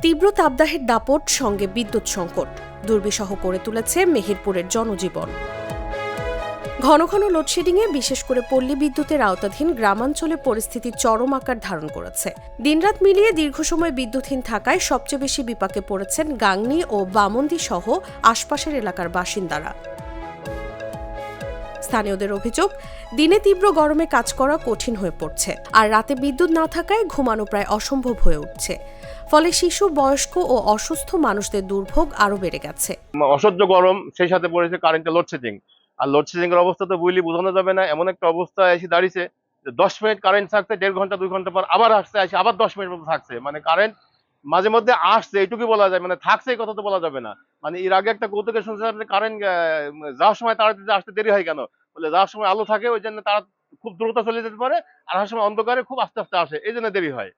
তীব্র তাপদাহের দাপট সঙ্গে বিদ্যুৎ সংকট দুর্বিষহ করে তুলেছে মেহেরপুরের জনজীবন। ঘন ঘন লোডশেডিংয়ে বিশেষ করে পল্লী বিদ্যুতের আওতাধীন গ্রামাঞ্চলে পরিস্থিতি চরম আকার ধারণ করেছে। দিনরাত মিলিয়ে দীর্ঘ সময় বিদ্যুৎহীন থাকায় সবচেয়ে বেশি বিপাকে পড়েছেন গাংনী ও বামন্দি সহ আশপাশের এলাকার বাসিন্দারা। স্থানীয়দের অভিযোগ, দিনে তীব্র গরমে কাজ করা কঠিন হয়ে পড়ছে, আর রাতে বিদ্যুৎ না থাকায় ঘুমানো প্রায় অসম্ভব হয়ে উঠছে। ফলে শিশু, বয়স্ক ও অসুস্থ মানুষদের দুর্ভোগ আরো বেড়ে গেছে। অসহ্য গরম, সেই সাথে পড়েছে কারেন্টের লোডশেডিং। আর লোডশেডিং এর অবস্থা তো বোঝানো যাবে না। এমন একটা অবস্থা এসে দাঁড়িয়েছে যে 10 মিনিট কারেন্ট থাকছে, 1.5 ঘন্টা 2 ঘন্টা পর আবার আসছে, আবার 10 মিনিট মতো থাকছে। মানে কারেন্ট মাঝে মধ্যে আসছে, এইটুকুই বলা যায়। মানে থাকছে এই কথা তো বলা যাবে না। মানে এর আগে একটা কৌতুকের শুনছিলাম যে কারেন্ট যাওয়ার সময় তাড়াতাড়ি আসতে দেরি হয় কেন, বলে যাওয়ার সময় আলো থাকে, ওই জন্য তারা খুব দ্রুত চলে যেতে পারে, আর আসার সময় অন্ধকারে খুব আস্তে আস্তে আসে, এই জন্য দেরি হয়।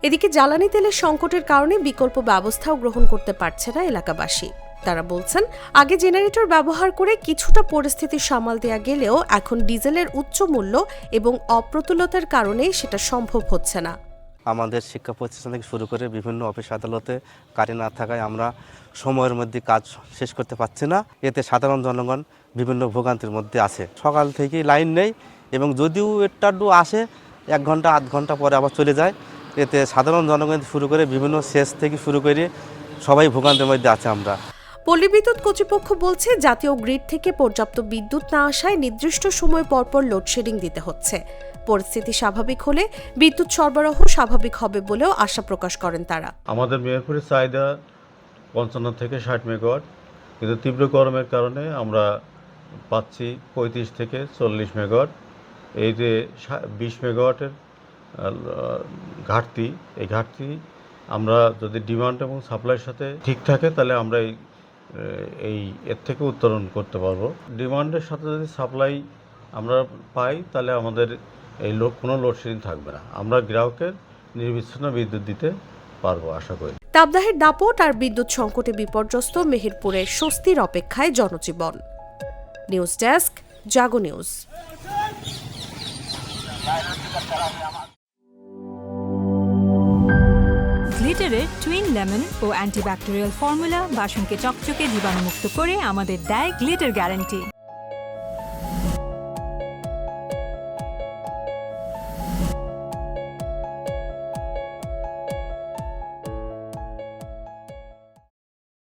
এদিকে জ্বালানি তেলের সংকটের কারণে বিকল্প ব্যবস্থাও গ্রহণ করতে পারছে না এলাকাবাসী। তারা বলছেন, আগে জেনারেটর ব্যবহার করে কিছুটা পরিস্থিতি সামাল দেয়া গেলেও এখন ডিজেলের উচ্চ মূল্য এবং অপ্রতুলতার কারণে সেটা সম্ভব হচ্ছে না। আমাদের শিক্ষা প্রতিষ্ঠান থেকে শুরু করে বিভিন্ন অফিস আদালতে কারেন্ট না থাকায় আমরা সময়ের মধ্যে কাজ শেষ করতে পারছি না। এতে সাধারণ জনগণ বিভিন্ন ভোগান্তির মধ্যে আছে। সকাল থেকেই লাইন নেই, এবং যদিও একটু আসে 1 ঘন্টা 8 ঘন্টা পরে আবার চলে যায়। এতে সাধারণ জনগণ শুরু করে বিভিন্ন সেচ থেকে শুরু করে সবাই ভোগান্তির মধ্যে আছে আমরা। পল্লী বিদ্যুৎ কর্তৃপক্ষ বলছে, জাতীয় গ্রিড থেকে পর্যাপ্ত বিদ্যুৎ না আসায় নির্দিষ্ট সময় পরপর লোডশেডিং দিতে হচ্ছে। পরিস্থিতি স্বাভাবিক হলে বিদ্যুৎ সরবরাহ স্বাভাবিক হবে বলেও আশা প্রকাশ করেন তারা। আমাদের মেহেরপুরের চাহিদা 55 থেকে 60 মেগাওয়াট, কিন্তু তীব্র গরমের কারণে আমরা পাচ্ছি 35 থেকে 40 মেগাওয়াট। এই যে 20 মেগাওয়াটের ঘাটতি, এই ঘাটতি আমরা যদি ডিমান্ড এবং সাপ্লাইয়ের সাথে ঠিক থাকে, তাহলে আমরা এর থেকে উত্তরণ করতে পারবো। ডিমান্ডের সাথে যদি সাপ্লাই আমরা পাই, তাহলে আমাদের কোনো লোডশেডিং থাকবে না। আমরা গ্রাহকের নির্বিচ্ছিন্ন বিদ্যুৎ দিতে পারবো আশা করি। তাপদাহের দাপট আর বিদ্যুৎ সংকটে বিপর্যস্ত মেহেরপুরের স্বস্তির অপেক্ষায় জনজীবন। নিউজ ডেস্ক, জাগো নিউজ। গ্লিটারের টুইন লেমন ও অ্যান্টিব্যাকটেরিয়াল ফর্মুলা বাসনকে চকচকে জীবাণুমুক্ত করে আমাদের দেয় গ্লিটার গ্যারান্টি।